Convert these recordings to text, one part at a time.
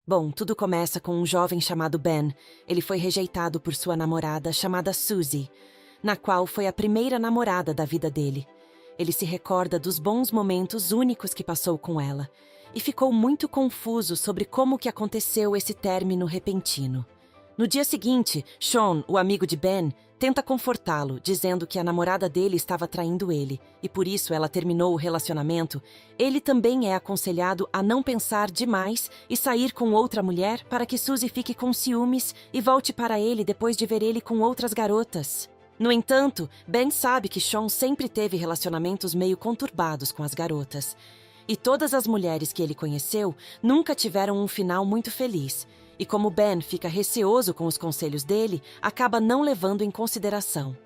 Bom, tudo começa com um jovem chamado Ben. Ele foi rejeitado por sua namorada chamada Suzy, na qual foi a primeira namorada da vida dele. Ele se recorda dos bons momentos únicos que passou com ela e ficou muito confuso sobre como que aconteceu esse término repentino. No dia seguinte, Sean, o amigo de Ben, tenta confortá-lo, dizendo que a namorada dele estava traindo ele e por isso ela terminou o relacionamento. Ele também é aconselhado a não pensar demais e sair com outra mulher para que Suzy fique com ciúmes e volte para ele depois de ver ele com outras garotas. No entanto, Ben sabe que Sean sempre teve relacionamentos meio conturbados com as garotas. E todas as mulheres que ele conheceu nunca tiveram um final muito feliz. E como Ben fica receoso com os conselhos dele, acaba não levando em consideração.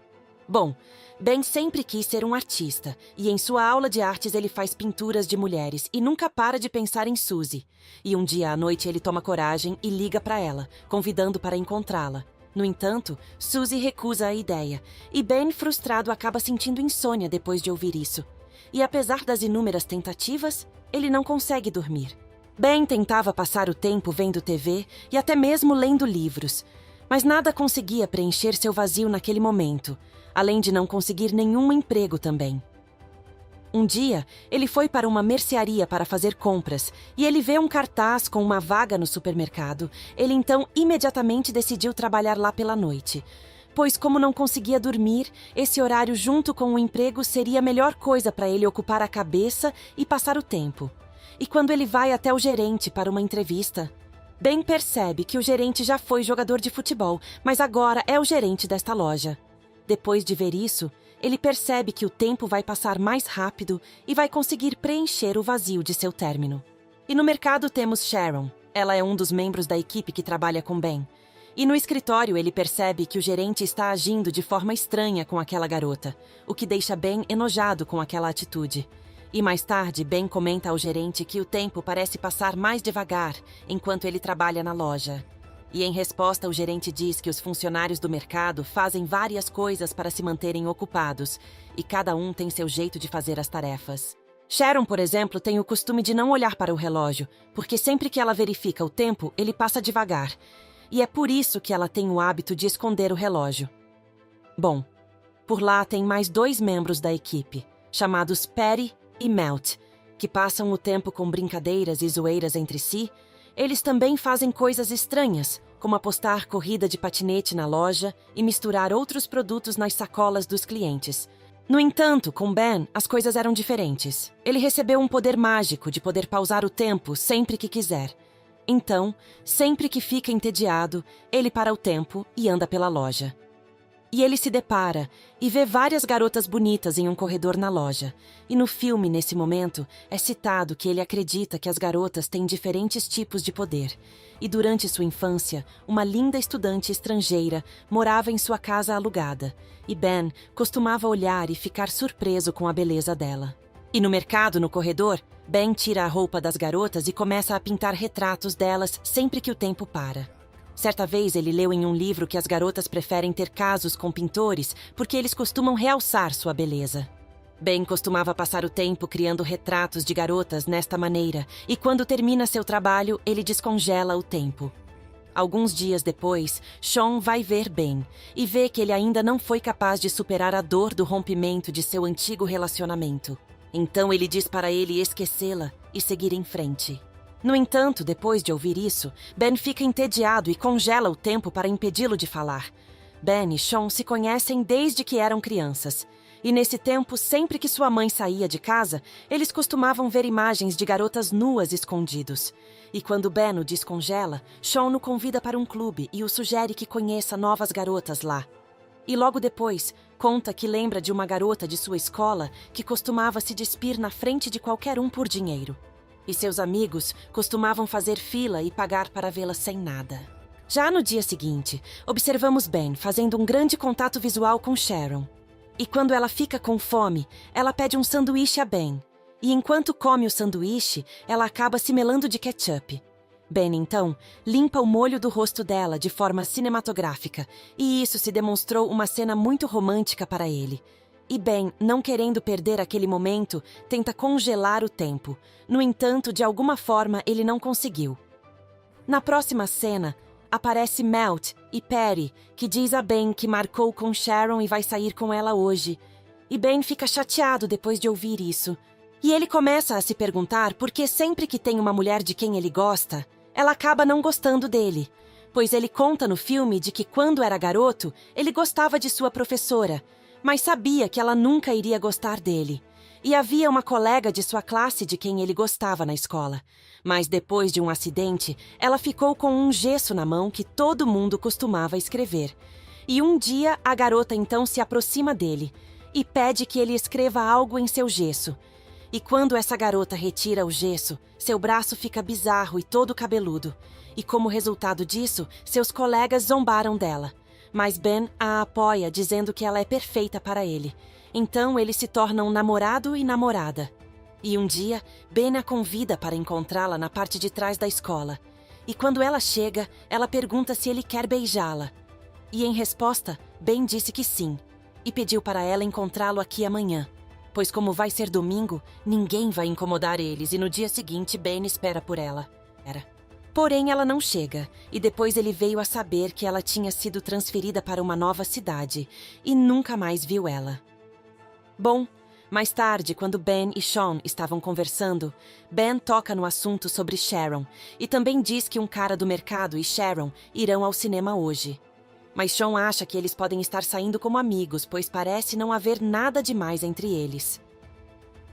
Bom, Ben sempre quis ser um artista, e em sua aula de artes ele faz pinturas de mulheres e nunca para de pensar em Suzy. E um dia à noite ele toma coragem e liga para ela, convidando para encontrá-la. No entanto, Suzy recusa a ideia, e Ben, frustrado, acaba sentindo insônia depois de ouvir isso. E apesar das inúmeras tentativas, ele não consegue dormir. Ben tentava passar o tempo vendo TV e até mesmo lendo livros, mas nada conseguia preencher seu vazio naquele momento, além de não conseguir nenhum emprego também. Um dia, ele foi para uma mercearia para fazer compras e ele vê um cartaz com uma vaga no supermercado. Ele então imediatamente decidiu trabalhar lá pela noite, pois como não conseguia dormir, esse horário junto com o emprego seria a melhor coisa para ele ocupar a cabeça e passar o tempo. E quando ele vai até o gerente para uma entrevista, Ben percebe que o gerente já foi jogador de futebol, mas agora é o gerente desta loja. Depois de ver isso, ele percebe que o tempo vai passar mais rápido e vai conseguir preencher o vazio de seu término. E no mercado temos Sharon. Ela é um dos membros da equipe que trabalha com Ben. E no escritório ele percebe que o gerente está agindo de forma estranha com aquela garota, o que deixa Ben enojado com aquela atitude. E mais tarde, Ben comenta ao gerente que o tempo parece passar mais devagar enquanto ele trabalha na loja. E em resposta, o gerente diz que os funcionários do mercado fazem várias coisas para se manterem ocupados, e cada um tem seu jeito de fazer as tarefas. Sharon, por exemplo, tem o costume de não olhar para o relógio, porque sempre que ela verifica o tempo, ele passa devagar. E é por isso que ela tem o hábito de esconder o relógio. Bom, por lá tem mais 2 membros da equipe, chamados Patty e Melt, que passam o tempo com brincadeiras e zoeiras entre si. Eles também fazem coisas estranhas, como apostar corrida de patinete na loja e misturar outros produtos nas sacolas dos clientes. No entanto, com Ben, as coisas eram diferentes. Ele recebeu um poder mágico de poder pausar o tempo sempre que quiser. Então, sempre que fica entediado, ele para o tempo e anda pela loja. E ele se depara e vê várias garotas bonitas em um corredor na loja. E no filme, nesse momento, é citado que ele acredita que as garotas têm diferentes tipos de poder. E durante sua infância, uma linda estudante estrangeira morava em sua casa alugada. E Ben costumava olhar e ficar surpreso com a beleza dela. E no mercado, no corredor, Ben tira a roupa das garotas e começa a pintar retratos delas sempre que o tempo para. Certa vez ele leu em um livro que as garotas preferem ter casos com pintores porque eles costumam realçar sua beleza. Ben costumava passar o tempo criando retratos de garotas nesta maneira, e quando termina seu trabalho, ele descongela o tempo. Alguns dias depois, Sean vai ver Ben e vê que ele ainda não foi capaz de superar a dor do rompimento de seu antigo relacionamento. Então ele diz para ele esquecê-la e seguir em frente. No entanto, depois de ouvir isso, Ben fica entediado e congela o tempo para impedi-lo de falar. Ben e Sean se conhecem desde que eram crianças. E nesse tempo, sempre que sua mãe saía de casa, eles costumavam ver imagens de garotas nuas escondidos. E quando Ben o descongela, Sean o convida para um clube e o sugere que conheça novas garotas lá. E logo depois, conta que lembra de uma garota de sua escola que costumava se despir na frente de qualquer um por dinheiro. E seus amigos costumavam fazer fila e pagar para vê-la sem nada. Já no dia seguinte, observamos Ben fazendo um grande contato visual com Sharon. E quando ela fica com fome, ela pede um sanduíche a Ben. E enquanto come o sanduíche, ela acaba se melando de ketchup. Ben, então, limpa o molho do rosto dela de forma cinematográfica, e isso se demonstrou uma cena muito romântica para ele. E Ben, não querendo perder aquele momento, tenta congelar o tempo. No entanto, de alguma forma, ele não conseguiu. Na próxima cena, aparece Melt e Perry, que diz a Ben que marcou com Sharon e vai sair com ela hoje. E Ben fica chateado depois de ouvir isso. E ele começa a se perguntar por que sempre que tem uma mulher de quem ele gosta, ela acaba não gostando dele. Pois ele conta no filme de que quando era garoto, ele gostava de sua professora, mas sabia que ela nunca iria gostar dele. E havia uma colega de sua classe de quem ele gostava na escola. Mas depois de um acidente, ela ficou com um gesso na mão que todo mundo costumava escrever. E um dia, a garota então se aproxima dele e pede que ele escreva algo em seu gesso. E quando essa garota retira o gesso, seu braço fica bizarro e todo cabeludo. E como resultado disso, seus colegas zombaram dela. Mas Ben a apoia, dizendo que ela é perfeita para ele. Então eles se tornam namorado e namorada. E um dia, Ben a convida para encontrá-la na parte de trás da escola. E quando ela chega, ela pergunta se ele quer beijá-la. E em resposta, Ben disse que sim. E pediu para ela encontrá-lo aqui amanhã. Pois como vai ser domingo, ninguém vai incomodar eles e no dia seguinte Ben espera por ela. Porém, ela não chega, e depois ele veio a saber que ela tinha sido transferida para uma nova cidade e nunca mais viu ela. Bom, mais tarde, quando Ben e Sean estavam conversando, Ben toca no assunto sobre Sharon e também diz que um cara do mercado e Sharon irão ao cinema hoje. Mas Sean acha que eles podem estar saindo como amigos, pois parece não haver nada demais entre eles.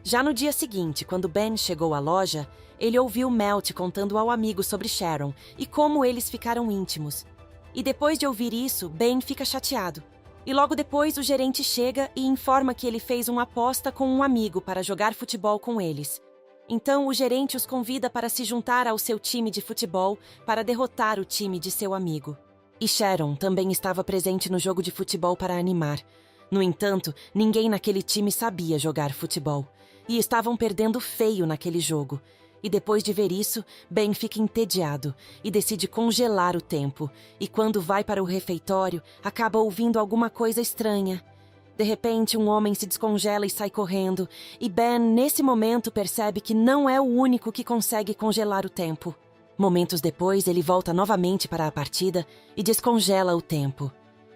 Já no dia seguinte, quando Ben chegou à loja, ele ouviu Melt contando ao amigo sobre Sharon e como eles ficaram íntimos. E depois de ouvir isso, Ben fica chateado. E logo depois o gerente chega e informa que ele fez uma aposta com um amigo para jogar futebol com eles. Então o gerente os convida para se juntar ao seu time de futebol para derrotar o time de seu amigo. E Sharon também estava presente no jogo de futebol para animar. No entanto, ninguém naquele time sabia jogar futebol. E estavam perdendo feio naquele jogo. E depois de ver isso, Ben fica entediado e decide congelar o tempo. E quando vai para o refeitório, acaba ouvindo alguma coisa estranha. De repente, um homem se descongela e sai correndo. E Ben, nesse momento, percebe que não é o único que consegue congelar o tempo. Momentos depois, ele volta novamente para a partida e descongela o tempo.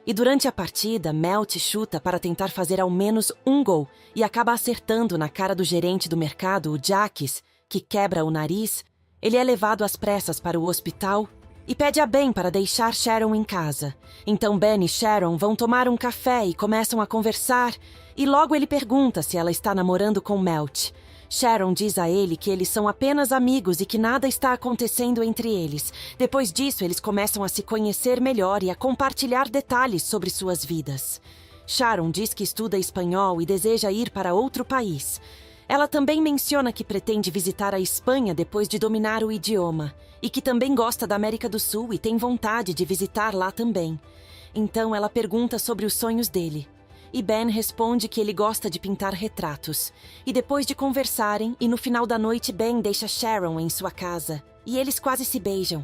E durante a partida, Melt chuta para tentar fazer ao menos um gol e acaba acertando na cara do gerente do mercado, o Jacques, que quebra o nariz. Ele é levado às pressas para o hospital e pede a Ben para deixar Sharon em casa. Então Ben e Sharon vão tomar um café e começam a conversar, e logo ele pergunta se ela está namorando com Melt. Sharon diz a ele que eles são apenas amigos e que nada está acontecendo entre eles. Depois disso, eles começam a se conhecer melhor e a compartilhar detalhes sobre suas vidas. Sharon diz que estuda espanhol e deseja ir para outro país. Ela também menciona que pretende visitar a Espanha depois de dominar o idioma e que também gosta da América do Sul e tem vontade de visitar lá também. Então ela pergunta sobre os sonhos dele. E Ben responde que ele gosta de pintar retratos. E depois de conversarem, e no final da noite Ben deixa Sharon em sua casa. E eles quase se beijam.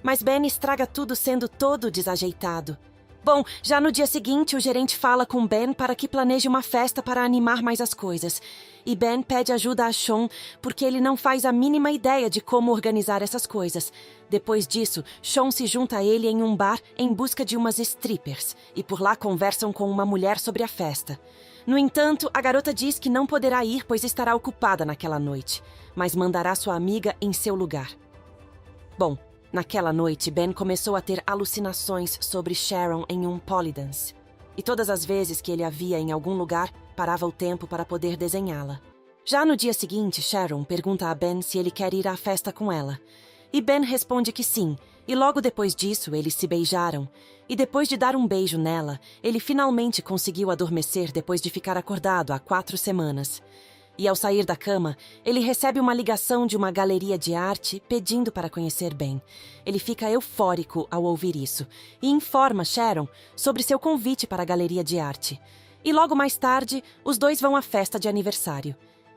Mas Ben estraga tudo sendo todo desajeitado. Bom, já no dia seguinte o gerente fala com Ben para que planeje uma festa para animar mais as coisas. E Ben pede ajuda a Sean porque ele não faz a mínima ideia de como organizar essas coisas. Depois disso, Sean se junta a ele em um bar em busca de umas strippers e por lá conversam com uma mulher sobre a festa. No entanto, a garota diz que não poderá ir pois estará ocupada naquela noite, mas mandará sua amiga em seu lugar. Bom, naquela noite, Ben começou a ter alucinações sobre Sharon em um polydance. E todas as vezes que ele a via em algum lugar, parava o tempo para poder desenhá-la. Já no dia seguinte, Sharon pergunta a Ben se ele quer ir à festa com ela. E Ben responde que sim, e logo depois disso eles se beijaram. E depois de dar um beijo nela, ele finalmente conseguiu adormecer depois de ficar acordado há 4 semanas. E ao sair da cama, ele recebe uma ligação de uma galeria de arte pedindo para conhecer Ben. Ele fica eufórico ao ouvir isso e informa Sharon sobre seu convite para a galeria de arte. E logo mais tarde, os dois vão à festa de aniversário.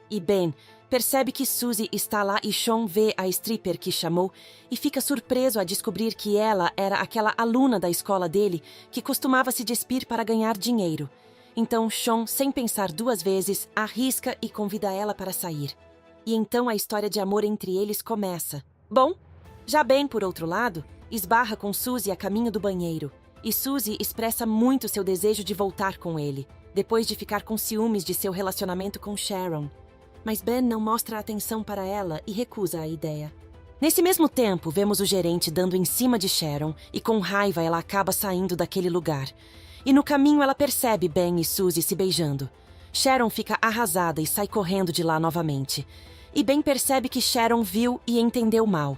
E Ben percebe que Suzy está lá e Sean vê a stripper que chamou e fica surpreso a descobrir que ela era aquela aluna da escola dele que costumava se despir para ganhar dinheiro. Então Sean, sem pensar 2 vezes, arrisca e convida ela para sair. E então a história de amor entre eles começa. Bom, Já Ben, por outro lado, esbarra com Suzy a caminho do banheiro, e Suzy expressa muito seu desejo de voltar com ele, depois de ficar com ciúmes de seu relacionamento com Sharon. Mas Ben não mostra atenção para ela e recusa a ideia. Nesse mesmo tempo, vemos o gerente dando em cima de Sharon e com raiva ela acaba saindo daquele lugar. E no caminho ela percebe Ben e Suzy se beijando. Sharon fica arrasada e sai correndo de lá novamente. E Ben percebe que Sharon viu e entendeu mal.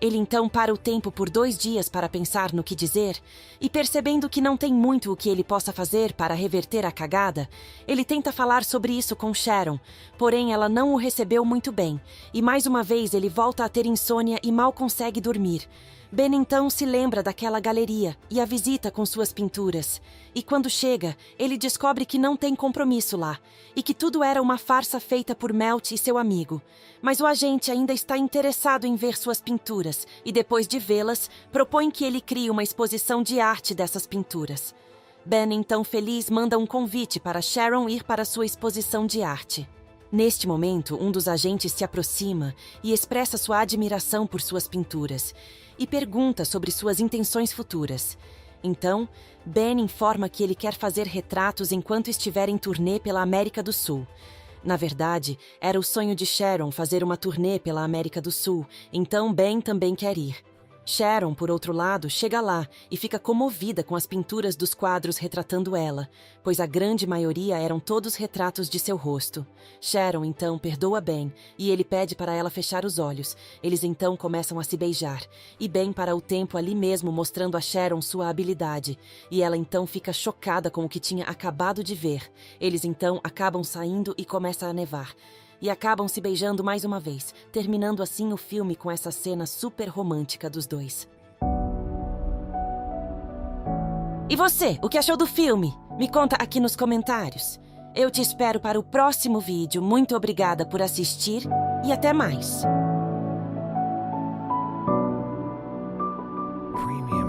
Ele então para o tempo por 2 dias para pensar no que dizer, e percebendo que não tem muito o que ele possa fazer para reverter a cagada, ele tenta falar sobre isso com Sharon, porém ela não o recebeu muito bem, e mais uma vez ele volta a ter insônia e mal consegue dormir. Ben então se lembra daquela galeria e a visita com suas pinturas. E quando chega, ele descobre que não tem compromisso lá e que tudo era uma farsa feita por Melt e seu amigo. Mas o agente ainda está interessado em ver suas pinturas e, depois de vê-las, propõe que ele crie uma exposição de arte dessas pinturas. Ben, então feliz, manda um convite para Sharon ir para sua exposição de arte. Neste momento, um dos agentes se aproxima e expressa sua admiração por suas pinturas e pergunta sobre suas intenções futuras. Então, Ben informa que ele quer fazer retratos enquanto estiver em turnê pela América do Sul. Na verdade, era o sonho de Sharon fazer uma turnê pela América do Sul, então Ben também quer ir. Sharon, por outro lado, chega lá e fica comovida com as pinturas dos quadros retratando ela, pois a grande maioria eram todos retratos de seu rosto. Sharon, então, perdoa Ben e ele pede para ela fechar os olhos. Eles então começam a se beijar, e Ben para o tempo ali mesmo mostrando a Sharon sua habilidade, e ela então fica chocada com o que tinha acabado de ver. Eles então acabam saindo e começa a nevar. E acabam se beijando mais uma vez, terminando assim o filme com essa cena super romântica dos dois. E você, o que achou do filme? Me conta aqui nos comentários. Eu te espero para o próximo vídeo. Muito obrigada por assistir e até mais. Premium.